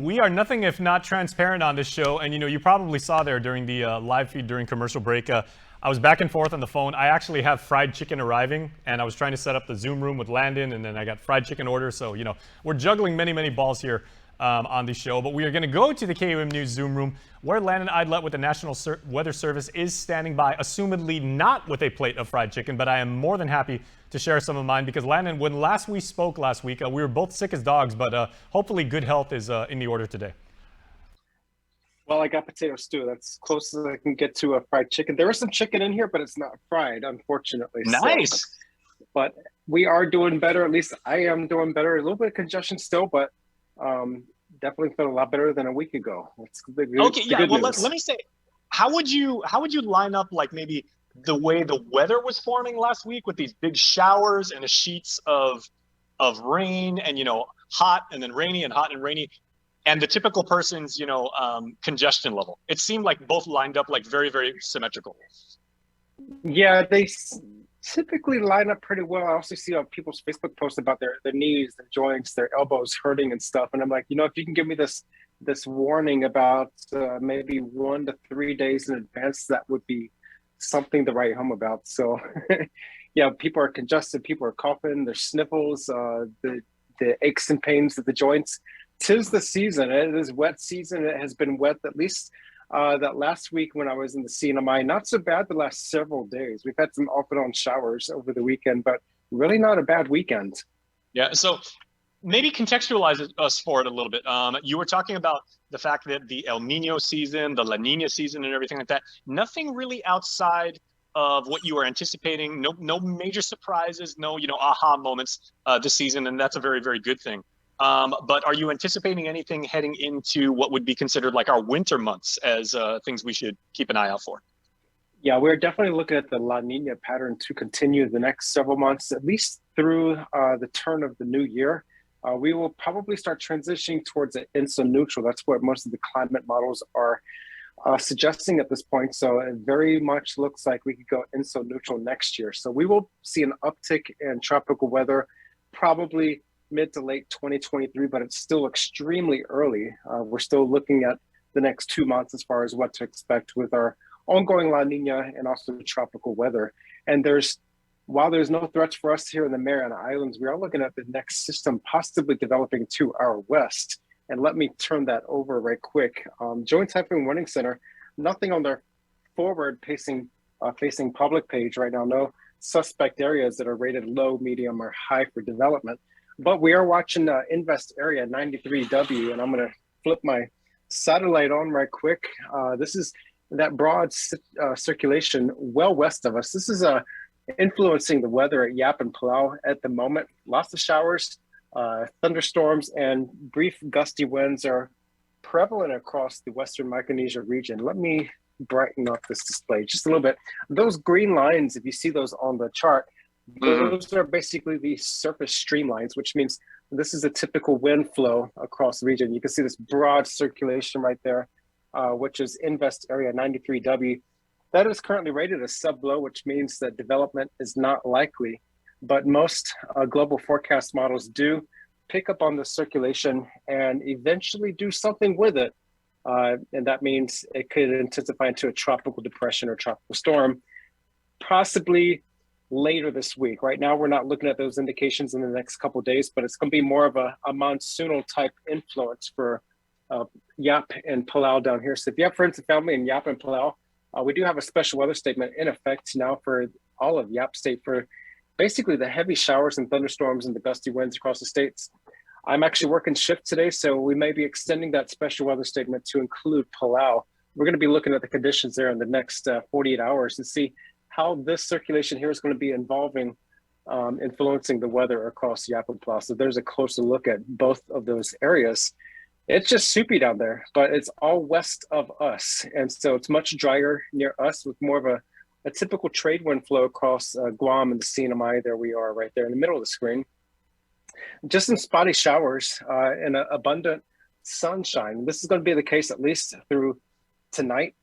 We are nothing if not transparent on this show, and you probably saw there during the live feed during commercial break. I was back and forth on the phone. I actually have fried chicken arriving, and I was trying to set up the Zoom room with Landon, and then I got fried chicken orders. So we're juggling many balls here on the show. But we are going to go to the KUM News Zoom room, where Landon Aydlett with the National Weather Service is standing by, assumedly not with a plate of fried chicken. But I am more than happy to share some of mine, because Landon, when we spoke last week, we were both sick as dogs, but hopefully good health is in the order today. Well, I got potato stew. That's close as I can get to a fried chicken. There is some chicken in here, but it's not fried, unfortunately. Nice. So, but we are doing better. At least I am doing better. A little bit of congestion still, but definitely feel a lot better than a week ago. It's the good, okay, yeah. Well, let me say, how would you line up like maybe the way the weather was forming last week with these big showers and the sheets of rain and hot and then rainy and hot and rainy, and the typical person's congestion level? It seemed like both lined up like very symmetrical. Yeah, they typically line up pretty well. I also see on people's Facebook posts about their knees, their joints, their elbows hurting and stuff. And I'm like, if you can give me this warning about maybe 1 to 3 days in advance, that would be something to write home about. So yeah, people are congested, people are coughing, there's sniffles, the aches and pains of the joints. 'Tis the season. It is wet season. It has been wet at least that last week when I was in the CNMI. Not so bad the last several days. We've had some off and on showers over the weekend, but really not a bad weekend. Yeah, so maybe contextualize us for it a little bit. You were talking about the fact that the El Nino season, the La Nina season, and everything like that, nothing really outside of what you were anticipating. No major surprises, no aha moments this season, and that's a very good thing. But are you anticipating anything heading into what would be considered like our winter months as things we should keep an eye out for? Yeah, we're definitely looking at the La Nina pattern to continue the next several months, at least through the turn of the new year. We will probably start transitioning towards an INSO neutral. That's what most of the climate models are suggesting at this point. So it very much looks like we could go INSO neutral next year. So we will see an uptick in tropical weather, probably mid to late 2023, but it's still extremely early. We're still looking at the next 2 months as far as what to expect with our ongoing La Nina and also tropical weather. And while there's no threats for us here in the Mariana Islands, we are looking at the next system possibly developing to our west. And let me turn that over right quick. Joint Typhoon Warning Center, nothing on their forward facing public page right now. No suspect areas that are rated low, medium, or high for development. But we are watching Invest Area 93W, and I'm going to flip my satellite on right quick. This is that broad circulation well west of us. This is influencing the weather at Yap and Palau at the moment. Lots of showers, thunderstorms, and brief gusty winds are prevalent across the Western Micronesia region. Let me brighten up this display just a little bit. Those green lines, if you see those on the chart, those are basically the surface streamlines, which means this is a typical wind flow across the region. You can see this broad circulation right there, which is Invest Area 93W. That is currently rated as sub-low, which means that development is not likely. But most global forecast models do pick up on the circulation and eventually do something with it. And that means it could intensify into a tropical depression or tropical storm, possibly later this week. Right now, we're not looking at those indications in the next couple of days, but it's going to be more of a monsoonal type influence for Yap and Palau down here. So if you have friends and family in Yap and Palau, we do have a special weather statement in effect now for all of Yap State for basically the heavy showers and thunderstorms and the gusty winds across the states. I'm actually working shift today, so we may be extending that special weather statement to include Palau. We're going to be looking at the conditions there in the next 48 hours and see how this circulation here is going to be influencing the weather across Yap and Palau. So there's a closer look at both of those areas. It's just soupy down there, but it's all west of us. And so it's much drier near us with more of a typical trade wind flow across Guam and the CNMI. There we are right there in the middle of the screen. Just some spotty showers and abundant sunshine. This is going to be the case at least through tonight,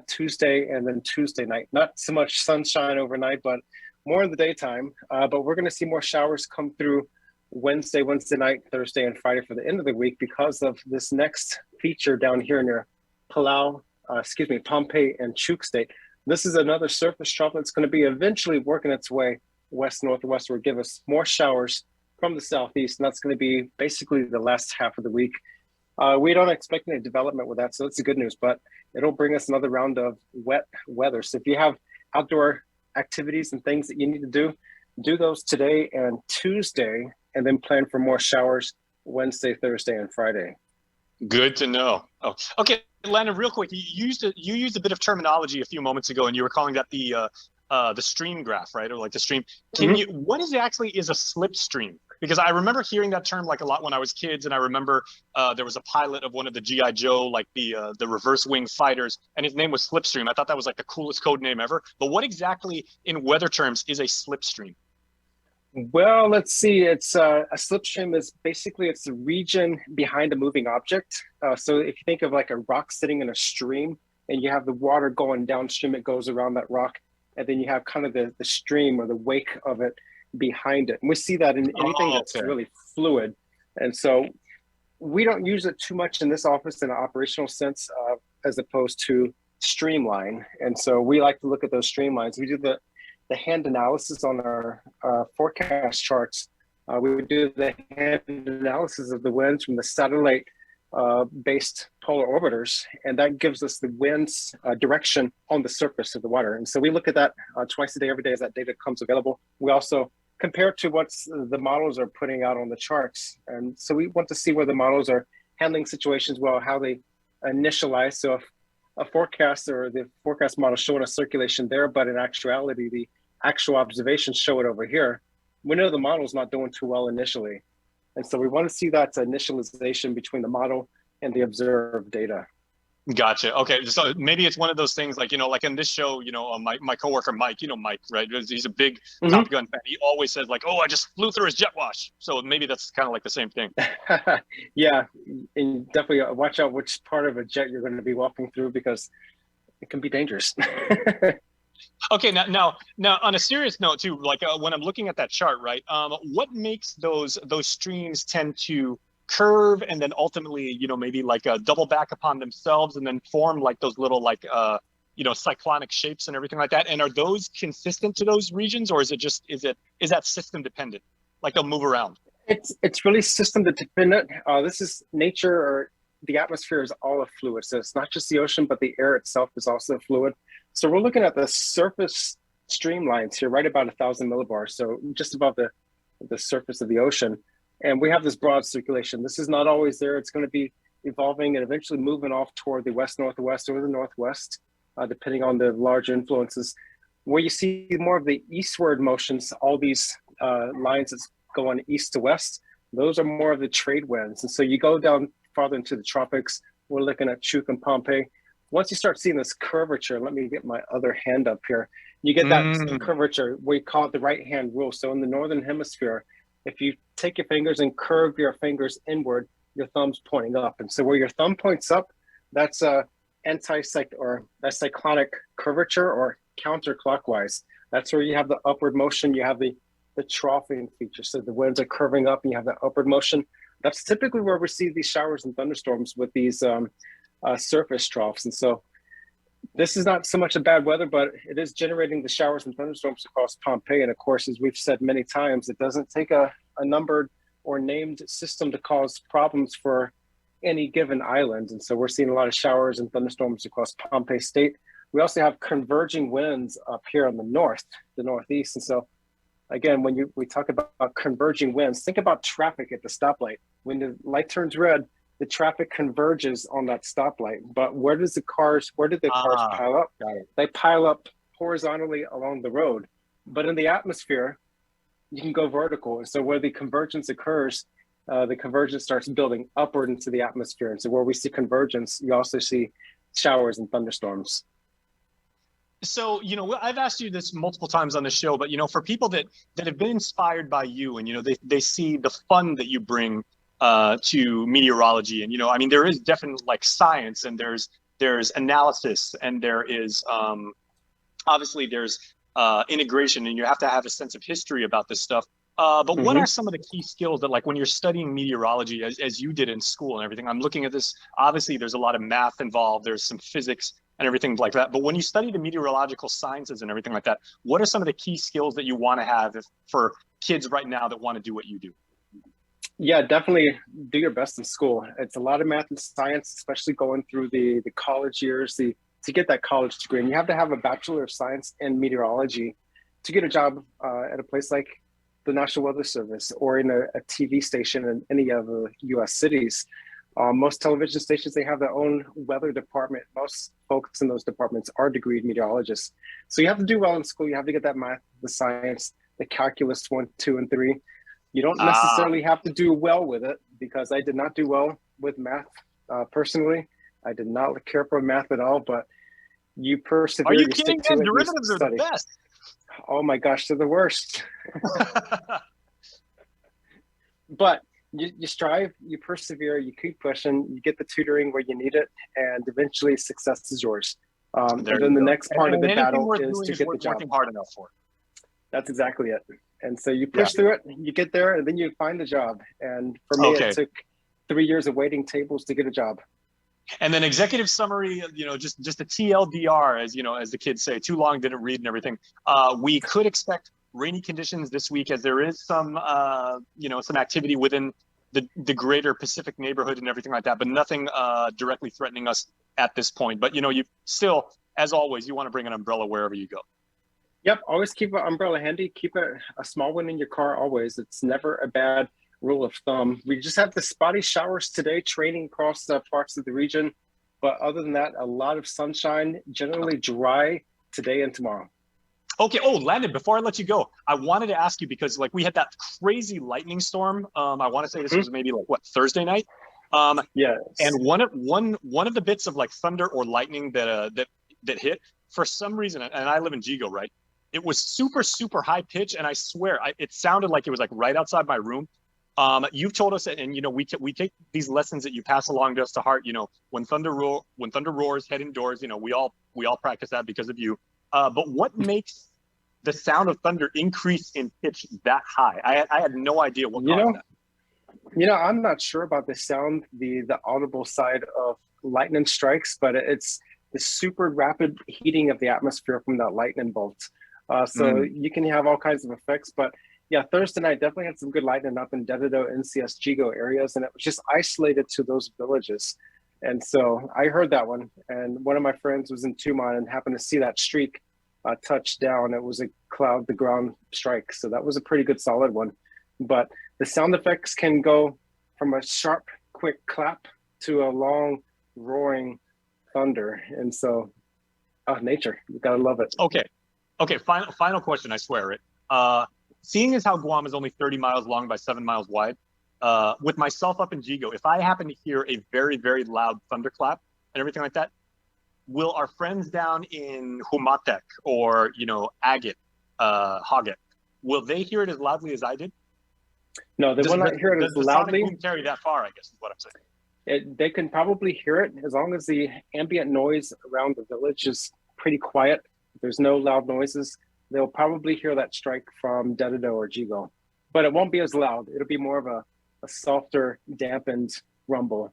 Tuesday, and then Tuesday night. Not so much sunshine overnight, but more in the daytime. But we're going to see more showers come through Wednesday night, Thursday, and Friday for the end of the week because of this next feature down here near Pompey and Chuk State. This is another surface trough that's going to be eventually working its way west-northwest, will give us more showers from the southeast, and that's going to be basically the last half of the week. We don't expect any development with that, so that's the good news, but it'll bring us another round of wet weather. So if you have outdoor activities and things that you need to do those today and Tuesday, and then plan for more showers Wednesday, Thursday, and Friday. Good to know. Oh, okay, Landon, real quick, you used a bit of terminology a few moments ago, and you were calling that the stream graph, right? Or like the stream. Can you? What is actually is a slipstream? Because I remember hearing that term like a lot when I was kids, and I remember there was a pilot of one of the GI Joe, like the reverse wing fighters, and his name was Slipstream. I thought that was like the coolest code name ever. But what exactly, in weather terms, is a slipstream? Well, let's see. It's a slipstream is basically it's the region behind a moving object. So if you think of like a rock sitting in a stream, and you have the water going downstream, it goes around that rock, and then you have kind of the stream or the wake of it behind it. And we see that in anything that's really fluid. And so we don't use it too much in this office in an operational sense, as opposed to streamline. And so we like to look at those streamlines. We do the hand analysis on our forecast charts. We do the hand analysis of the winds from the satellite based polar orbiters, and that gives us the wind's direction on the surface of the water. And so we look at that twice a day, every day as that data comes available. We also compare it to what the models are putting out on the charts. And so we want to see where the models are handling situations well, how they initialize. So if a forecast or the forecast model showing a circulation there, but in actuality, the actual observations show it over here, we know the model's not doing too well initially. And so we want to see that initialization between the model and the observed data. Gotcha. Okay, so maybe it's one of those things like, like in this show, my coworker Mike, Mike, right? He's a big Top Gun fan. He always says like, "Oh, I just flew through his jet wash." So maybe that's kind of like the same thing. Yeah, and definitely watch out which part of a jet you're going to be walking through, because it can be dangerous. Okay, now on a serious note too, like when I'm looking at that chart, right? What makes those streams tend to curve and then ultimately, maybe like double back upon themselves and then form like those little like cyclonic shapes and everything like that? And are those consistent to those regions, or is that system dependent? Like they'll move around? It's really system dependent. This is nature, or the atmosphere is all a fluid. So it's not just the ocean, but the air itself is also a fluid. So we're looking at the surface streamlines here, right about 1,000 millibars. So just above the surface of the ocean. And we have this broad circulation. This is not always there. It's going to be evolving and eventually moving off toward the west-northwest or the northwest, depending on the large influences. Where you see more of the eastward motions, all these lines that's going east to west, those are more of the trade winds. And so you go down farther into the tropics, we're looking at Chuk and Pompey. Once you start seeing this curvature, let me get my other hand up here. You get that curvature, we call it the right hand rule. So in the northern hemisphere, if you take your fingers and curve your fingers inward, your thumb's pointing up. And so where your thumb points up, that's a cyclonic curvature, or counterclockwise. That's where you have the upward motion, you have the troughing feature. So the winds are curving up and you have that upward motion. That's typically where we see these showers and thunderstorms with these surface troughs. And so this is not so much a bad weather, but it is generating the showers and thunderstorms across Pompeii. And of course, as we've said many times, it doesn't take a numbered or named system to cause problems for any given island. And so we're seeing a lot of showers and thunderstorms across Pompeii State. We also have converging winds up here on the northeast. And so again, when we talk about converging winds, think about traffic at the stoplight. When the light turns red, the traffic converges on that stoplight. But where did the cars pile up? They pile up horizontally along the road. But in the atmosphere, you can go vertical. And so where the convergence occurs, the convergence starts building upward into the atmosphere. And so where we see convergence, you also see showers and thunderstorms. So, I've asked you this multiple times on the show, but, for people that have been inspired by you and, they see the fun that you bring to meteorology. And, there is definitely like science, and there's analysis, and there is obviously there's integration, and you have to have a sense of history about this stuff. But what are some of the key skills that, like, when you're studying meteorology, as you did in school and everything, I'm looking at this, obviously there's a lot of math involved, there's some physics and everything like that. But when you study the meteorological sciences and everything like that, what are some of the key skills that you want to have for kids right now that want to do what you do? Yeah, definitely do your best in school. It's a lot of math and science, especially going through the college years, to get that college degree. And you have to have a Bachelor of Science in meteorology to get a job at a place like the National Weather Service or in a TV station in any of the US cities. Most television stations, they have their own weather department. Most folks in those departments are degreed meteorologists. So you have to do well in school. You have to get that math, the science, the calculus 1, 2, and 3. You don't necessarily have to do well with it, because I did not do well with math personally. I did not care for math at all, but you persevere. Are you stick kidding, to man? it, Derivatives are the best. Oh my gosh, they're the worst. But you strive, you persevere, you keep pushing, you get the tutoring where you need it, and eventually success is yours. And then the next part of the battle is to get the job. Working hard enough for. That's exactly it. And so you push through it, you get there, and then you find the job. And for me, it took 3 years of waiting tables to get a job. And then executive summary, just a TLDR, as the kids say, too long, didn't read and everything. We could expect rainy conditions this week, as there is some activity within the greater Pacific neighborhood and everything like that, but nothing directly threatening us at this point. But, you still, as always, you want to bring an umbrella wherever you go. Yep, always keep an umbrella handy. Keep a small one in your car always. It's never a bad rule of thumb. We just have the spotty showers today, training across parts of the region. But other than that, a lot of sunshine, generally dry today and tomorrow. Okay. Oh, Landon, before I let you go, I wanted to ask you, because we had that crazy lightning storm. I want to say this was maybe Thursday night. Yes. And one of the bits of thunder or lightning that hit, for some reason, and I live in Jigo, right? It was super, super high pitch, and I swear it sounded like it was right outside my room. You've told us, and we take these lessons that you pass along to us to heart. When thunder roars, head indoors. We all practice that because of you. But what makes the sound of thunder increase in pitch that high? I had no idea what caused that. I'm not sure about the sound, the audible side of lightning strikes, but it's the super rapid heating of the atmosphere from that lightning bolt. So you can have all kinds of effects, but yeah, Thursday night definitely had some good lightning up in Dededo, NCS, Jigo areas, and it was just isolated to those villages. And so I heard that one, and one of my friends was in Tumon and happened to see that streak touch down. It was a cloud to ground strike, so that was a pretty good solid one. But the sound effects can go from a sharp, quick clap to a long, roaring thunder, and so nature, you gotta love it. Okay, final question, I swear it. Seeing as how Guam is only 30 miles long by 7 miles wide, with myself up in Jigo, if I happen to hear a very, very loud thunderclap and everything like that, will our friends down in Humatek or, Agate, Haget, will they hear it as loudly as I did? No, they will not hear it as loudly. Does the sonic boom carry that far, I guess is what I'm saying. They can probably hear it as long as the ambient noise around the village is pretty quiet. There's no loud noises. They'll probably hear that strike from Dededo or Jigo, but it won't be as loud. It'll be more of a softer, dampened rumble.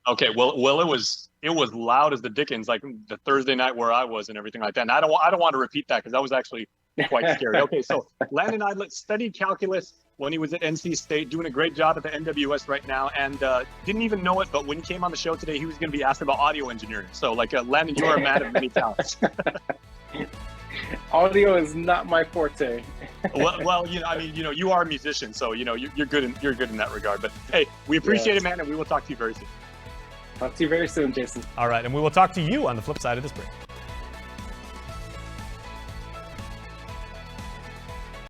Okay, well, it was loud as the dickens, like the Thursday night where I was and everything like that. And I don't want to repeat that, because that was actually quite scary. Okay, so Landon Aydlett studied calculus when he was at NC State, doing a great job at the NWS right now, and didn't even know it. But when he came on the show today, he was going to be asked about audio engineering. So, Landon, you are a man of many talents. Audio is not my forte. well, you are a musician, so you're good in that regard. But hey, we appreciate it, man, and we will talk to you very soon. Talk to you very soon, Jason. All right, and we will talk to you on the flip side of this break.